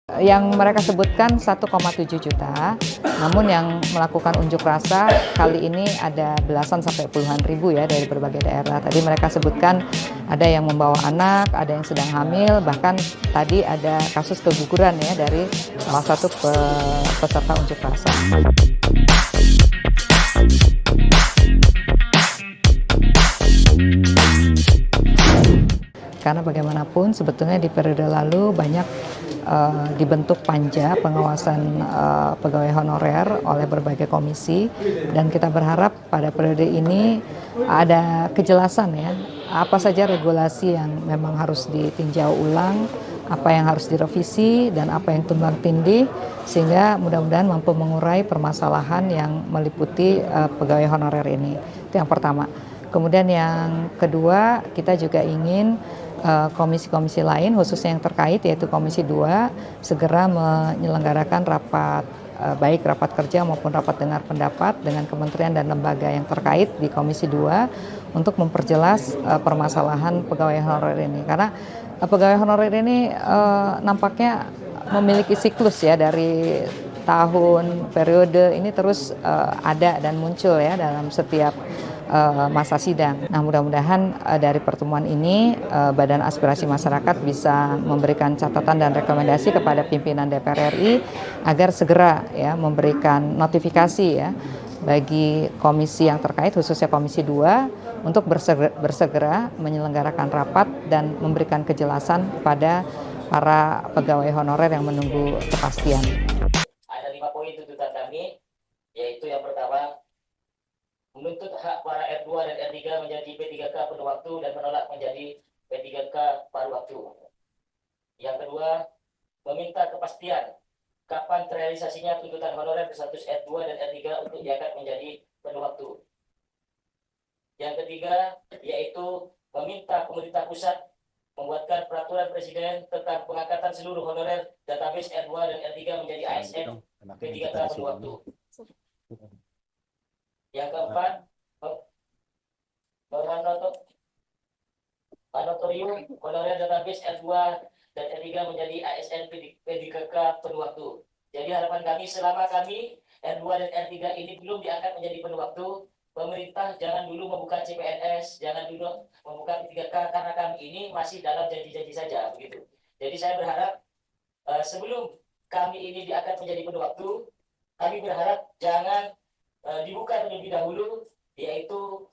Yang mereka sebutkan 1,7 juta, namun yang melakukan unjuk rasa kali ini ada belasan sampai puluhan ribu ya dari berbagai daerah. Tadi mereka sebutkan ada yang membawa anak, ada yang sedang hamil, bahkan tadi ada kasus keguguran ya dari salah satu peserta unjuk rasa. Karena bagaimanapun sebetulnya di periode lalu banyak dibentuk panja pengawasan pegawai honorer oleh berbagai komisi, dan kita berharap pada periode ini ada kejelasan ya, apa saja regulasi yang memang harus ditinjau ulang, apa yang harus direvisi, dan apa yang tumbang tindih, sehingga mudah-mudahan mampu mengurai permasalahan yang meliputi pegawai honorer ini. Itu yang pertama. Kemudian yang kedua, kita juga ingin komisi-komisi lain khususnya yang terkait yaitu Komisi 2 segera menyelenggarakan rapat baik rapat kerja maupun rapat dengar pendapat dengan kementerian dan lembaga yang terkait di Komisi 2 untuk memperjelas permasalahan pegawai honorer ini, karena pegawai honorer ini nampaknya memiliki siklus ya, dari tahun periode ini terus ada dan muncul ya dalam setiap masa sidang. Nah, mudah-mudahan dari pertemuan ini Badan Aspirasi Masyarakat bisa memberikan catatan dan rekomendasi kepada pimpinan DPR RI agar segera ya memberikan notifikasi ya bagi komisi yang terkait khususnya Komisi 2 untuk bersegera menyelenggarakan rapat dan memberikan kejelasan kepada para pegawai honorer yang menunggu kepastian. Ada 5 poin tuntutan kami, yaitu yang pertama, menuntut hak para R2 dan R3 menjadi P3K penuh waktu dan menolak menjadi P3K paruh waktu. Yang kedua, meminta kepastian kapan terrealisasinya tuntutan honorer berstatus R2 dan R3 untuk diangkat menjadi penuh waktu. Yang ketiga, yaitu meminta pemerintah pusat membuatkan peraturan presiden tentang pengangkatan seluruh honorer database R2 dan R3 menjadi ASN P3K penuh waktu. Yang keempat, moratorium honorer database R2 dan R3 menjadi ASN P3K penuh waktu. Jadi harapan kami selama kami R2 dan R3 ini belum diangkat menjadi penuh waktu, pemerintah jangan dulu membuka CPNS, jangan dulu membuka P3K, karena kami ini masih dalam janji-janji saja begitu. Jadi saya berharap sebelum kami ini diangkat menjadi penuh waktu, kami berharap jangan dibuka terlebih dahulu, yaitu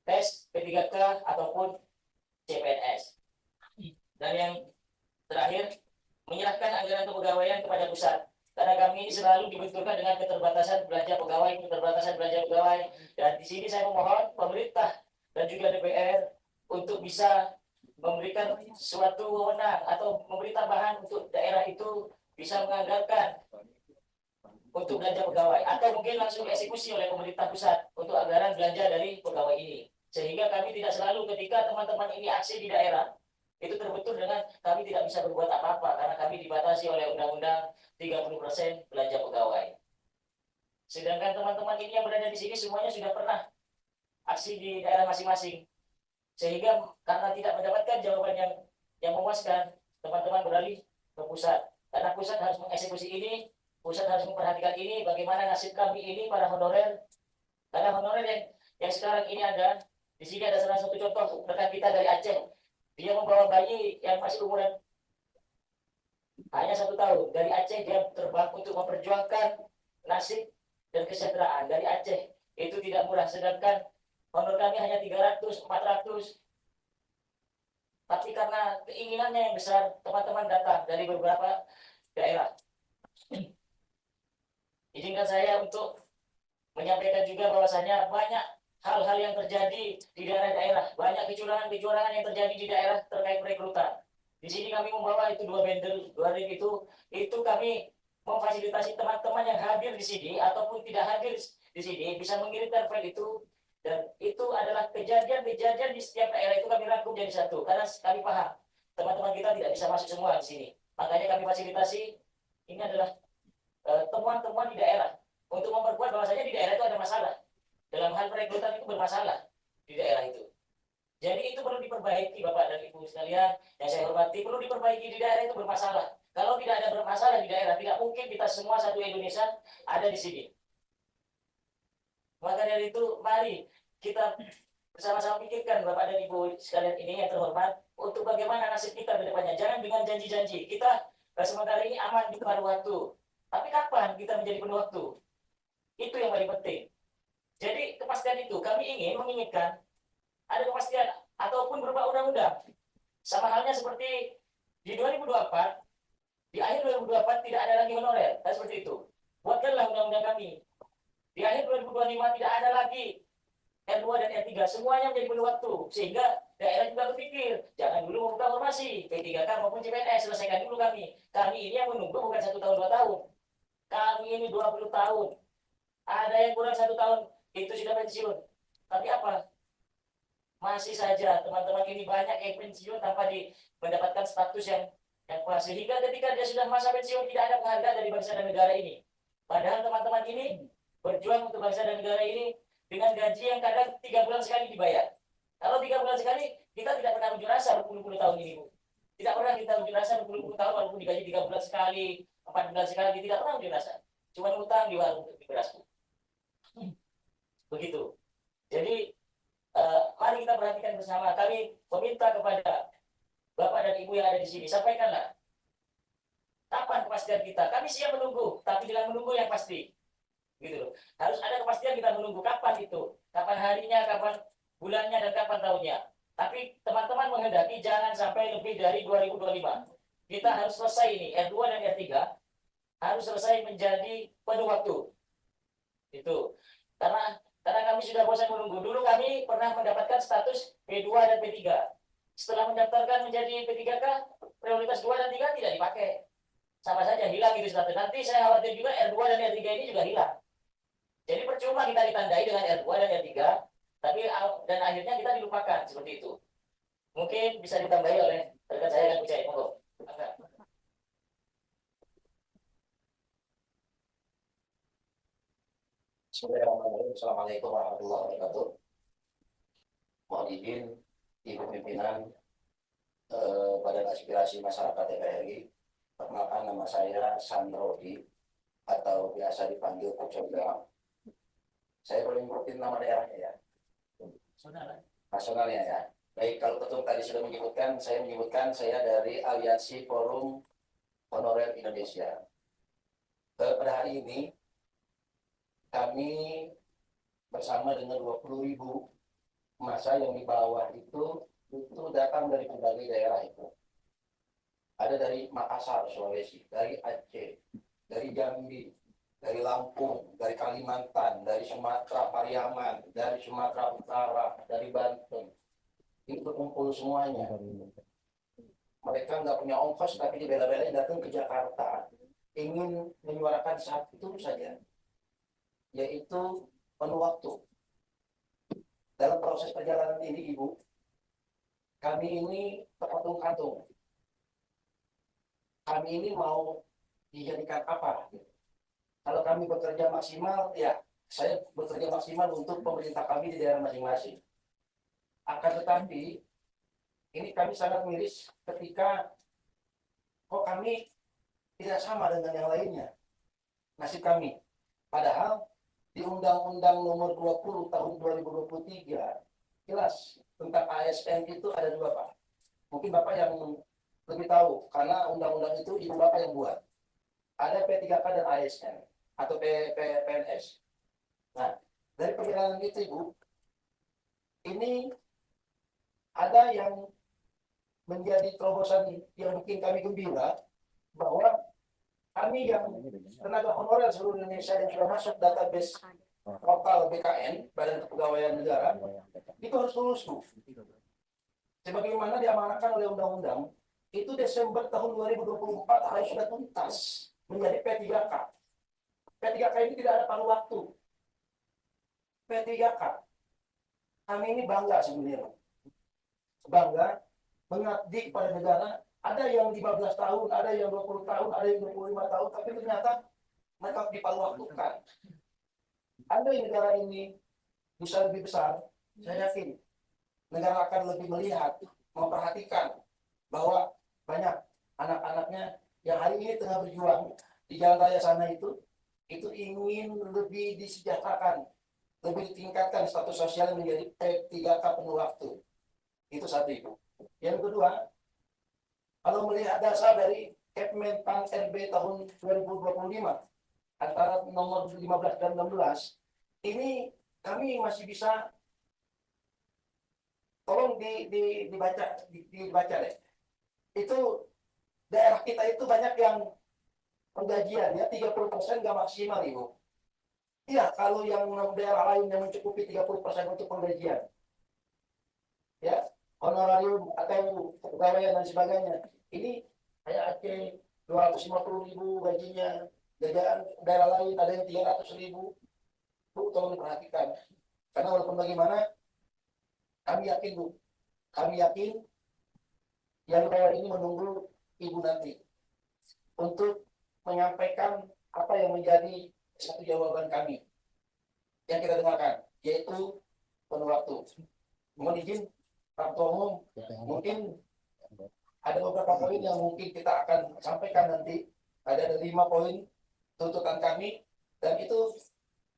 tes P3K ataupun CPNS. Dan yang terakhir, menyerahkan anggaran kepegawaian kepada pusat. Karena kami ini selalu dibenturkan dengan keterbatasan belanja pegawai, dan di sini saya memohon pemerintah dan juga DPR untuk bisa memberikan suatu wewenang atau memberi tambahan untuk daerah itu bisa menganggarkan untuk belanja pegawai, atau mungkin langsung eksekusi oleh pemerintah pusat untuk anggaran belanja dari pegawai ini, sehingga kami tidak selalu ketika teman-teman ini aksi di daerah itu terbentur dengan kami tidak bisa berbuat apa-apa karena kami dibatasi oleh undang-undang 30% belanja pegawai. Sedangkan teman-teman ini yang berada di sini semuanya sudah pernah aksi di daerah masing-masing, sehingga karena tidak mendapatkan jawaban yang memuaskan, teman-teman beralih ke pusat, karena pusat harus mengeksekusi ini. Pusat harus memperhatikan ini, bagaimana nasib kami ini para honorer. Karena honorer yang sekarang ini ada, di sini ada salah satu contoh rekan kita dari Aceh. Dia membawa bayi yang masih umuran hanya 1 tahun. Dari Aceh dia terbang untuk memperjuangkan nasib dan kesejahteraan. Dari Aceh itu tidak murah, sedangkan honor kami hanya 300, 400. Tapi karena keinginannya yang besar, teman-teman datang dari beberapa daerah. Izinkan saya untuk menyampaikan juga bahwasanya banyak hal-hal yang terjadi di daerah-daerah, banyak kecurangan-kecurangan yang terjadi di daerah terkait perekrutan. Di sini kami membawa itu 2 bendel, 2 ring itu kami memfasilitasi teman-teman yang hadir di sini ataupun tidak hadir di sini bisa mengirimkan file itu, dan itu adalah kejadian-kejadian di setiap daerah itu kami rangkum jadi satu, karena kami paham teman-teman kita tidak bisa masuk semua di sini. Makanya kami fasilitasi, ini adalah temuan-temuan di daerah untuk memperkuat bahwasanya di daerah itu ada masalah. Dalam hal perekrutan itu bermasalah di daerah itu. Jadi itu perlu diperbaiki Bapak dan Ibu sekalian yang saya hormati, perlu diperbaiki di daerah itu bermasalah. Kalau tidak ada bermasalah di daerah, tidak mungkin kita semua satu Indonesia ada di sini. Maka dari itu, mari kita bersama-sama pikirkan Bapak dan Ibu sekalian ini yang terhormat, untuk bagaimana nasib kita ke depannya. Jangan dengan janji-janji. Kita sementara ini aman di paruh waktu. Tapi kapan kita menjadi penuh waktu? Itu yang paling penting. Jadi kepastian itu kami menginginkan ada kepastian ataupun berupa undang-undang. Sama halnya seperti di 2024, di akhir 2024 tidak ada lagi honorer, dan seperti itu. Buatkanlah undang-undang kami. Di akhir 2025 tidak ada lagi R2 dan R3, semuanya menjadi penuh waktu. Sehingga daerah juga berpikir, jangan dulu membuka formasi, P3K maupun CPNS, selesaikan dulu kami. Kami ini yang menunggu bukan 1 tahun 2 tahun. Kami ini 20 tahun. Ada yang kurang 1 tahun, itu sudah pensiun. Tapi apa? Masih saja teman-teman ini banyak yang pensiun tanpa mendapatkan status yang pas, sehingga ketika dia sudah masa pensiun tidak ada penghargaan dari bangsa dan negara ini. Padahal teman-teman ini berjuang untuk bangsa dan negara ini dengan gaji yang kadang 3 bulan sekali dibayar. Kalau 3 bulan sekali, kita tidak pernah unjuk rasa berpuluh-puluh tahun ini, Bu. Tidak pernah kita unjuk rasa berpuluh-puluh tahun walaupun digaji 3 bulan sekali, 4 bulan sekali, tidak pernah unjuk rasa. Cuma utang di warung di beras, Bu. Begitu. Jadi mari kita perhatikan bersama. Kami meminta kepada Bapak dan Ibu yang ada di sini, sampaikanlah kapan kepastian kita. Kami siap menunggu, tapi dengan menunggu yang pasti. Gitu loh. Harus ada kepastian kita menunggu kapan itu, kapan harinya, kapan bulannya, dan kapan tahunnya. Tapi teman-teman menghendaki jangan sampai lebih dari 2025. Kita harus selesai ini, R2 dan R3 harus selesai menjadi penuh waktu. Itu. Karena kami sudah bosan menunggu. Dulu kami pernah mendapatkan status P2 dan P3. Setelah mendaftarkan menjadi P3K, prioritas 2 dan 3 tidak dipakai. Sama saja hilang itu status. Nanti saya khawatir juga R2 dan R3 ini juga hilang. Jadi percuma kita ditandai dengan R2 dan R3, tapi dan akhirnya kita dilupakan seperti itu. Mungkin bisa ditambahi oleh rekan saya yang percaya. Monggo. Bismillahirrahmanirrahim. Assalamualaikum warahmatullahi wabarakatuh. Mohon izin Ibu Pimpinan Badan Aspirasi Masyarakat TPRI. Perkenalkan, nama saya Sandrodi atau biasa dipanggil Kocobra. Saya boleh nyebutin nama daerahnya ya? Nasionalnya ya. Baik, kalau ketum tadi sudah menyebutkan, saya dari Aliansi Forum Honorer Indonesia. Pada hari ini kami bersama dengan 20.000 massa yang di bawah itu datang dari berbagai daerah itu. Ada dari Makassar, Sulawesi, dari Aceh, dari Jambi, dari Lampung, dari Kalimantan, dari Sumatera, Pariaman, dari Sumatera Utara, dari Banten. Itu berkumpul semuanya. Mereka nggak punya ongkos, tapi dibela-belain datang ke Jakarta, ingin menyuarakan satu saja, yaitu penuh waktu. Dalam proses perjalanan ini, Ibu, kami ini terpatung-patung. Kami ini mau dijadikan apa? Kalau kami bekerja maksimal, ya saya bekerja maksimal untuk pemerintah kami di daerah masing-masing. Akan tetapi, ini kami sangat miris ketika kok kami tidak sama dengan yang lainnya. Nasib kami. Padahal di Undang-Undang Nomor 20 Tahun 2023 jelas tentang ASN itu ada 2, Pak. Mungkin Bapak yang lebih tahu karena undang-undang itu Ibu Bapak yang buat. Ada P3K dan ASN atau PNS. Nah, dari perjalanan itu Ibu, ini ada yang menjadi terobosan yang bikin kami gembira bahwa kami yang tenaga honorer seluruh Indonesia yang sudah masuk database portal BKN, Badan Kepegawaian Negara, itu harus lulus, Bu. Sebagaimana diamanahkan oleh undang-undang, itu Desember tahun 2024 harus sudah tuntas menjadi P3K. P3K ini tidak ada paruh waktu. P3K. Kami ini bangga sebenarnya. Bangga mengabdi kepada negara. Ada yang 15 tahun, ada yang 20 tahun, ada yang 25 tahun, tapi ternyata mereka dipalu-waktukan. Andai negara ini bisa lebih besar, saya yakin negara akan lebih melihat, memperhatikan bahwa banyak anak-anaknya yang hari ini tengah berjuang di jalan raya sana itu ingin lebih disejahterakan, lebih ditingkatkan status sosial menjadi P3K penuh waktu. Itu satu, Ibu. Yang kedua, kalau melihat dasar dari Kepmen PAN RB tahun 2025 antara nomor 15 dan 16, ini kami masih bisa, tolong dibaca deh. Itu daerah kita itu banyak yang penggajian ya 30% nggak maksimal, Ibu. Iya, kalau yang daerah lain yang mencukupi 30% untuk penggajian, ya honorarium atau kepegawaian dan sebagainya. Ini kayak Aceh 250.000 gajinya, jajaran daerah lain ada yang 300.000. Bu, tolong diperhatikan. Karena walaupun bagaimana, kami yakin, Bu, kami yakin yang daerah ini menunggu Ibu nanti untuk menyampaikan apa yang menjadi satu jawaban kami yang kita dengarkan, yaitu penuh waktu. Mohon izin, Pak Ketua Umum, mungkin ada beberapa poin yang mungkin kita akan sampaikan nanti. Ada 5 poin tuntutan kami, dan itu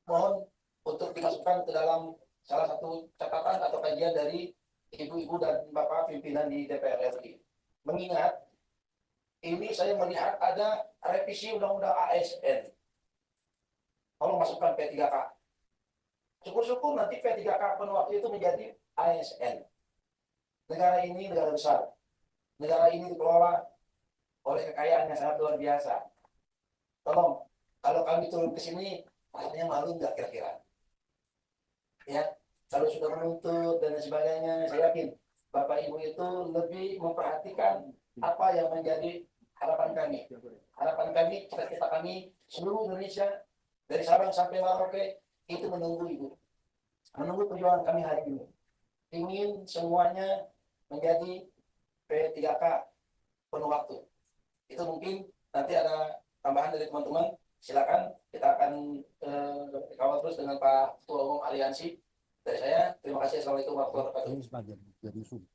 mohon untuk dimasukkan ke dalam salah satu catatan atau kajian dari ibu-ibu dan bapak pimpinan di DPR RI. Mengingat ini saya melihat ada revisi undang-undang ASN. Tolong masukkan P3K. Syukur-syukur nanti P3K penuh waktu itu menjadi ASN. Negara ini negara besar. Negara ini dikelola oleh kekayaan yang sangat luar biasa. Tolong, kalau kami turun ke sini, rasanya malu nggak kira-kira? Ya, kalau sudah menuntut dan sebagainya, saya yakin Bapak Ibu itu lebih memperhatikan apa yang menjadi harapan kami. Harapan kami, cita-cita kami, seluruh Indonesia, dari Sabang sampai Merauke, itu menunggu Ibu. Menunggu perjuangan kami hari ini. Ingin semuanya menjadi P3K penuh waktu. Itu mungkin nanti ada tambahan dari teman-teman. Silakan, kita akan kawal terus dengan Pak Ketua Umum Aliansi. Dari saya, terima kasih. Assalamualaikum warahmatullahi wabarakatuh.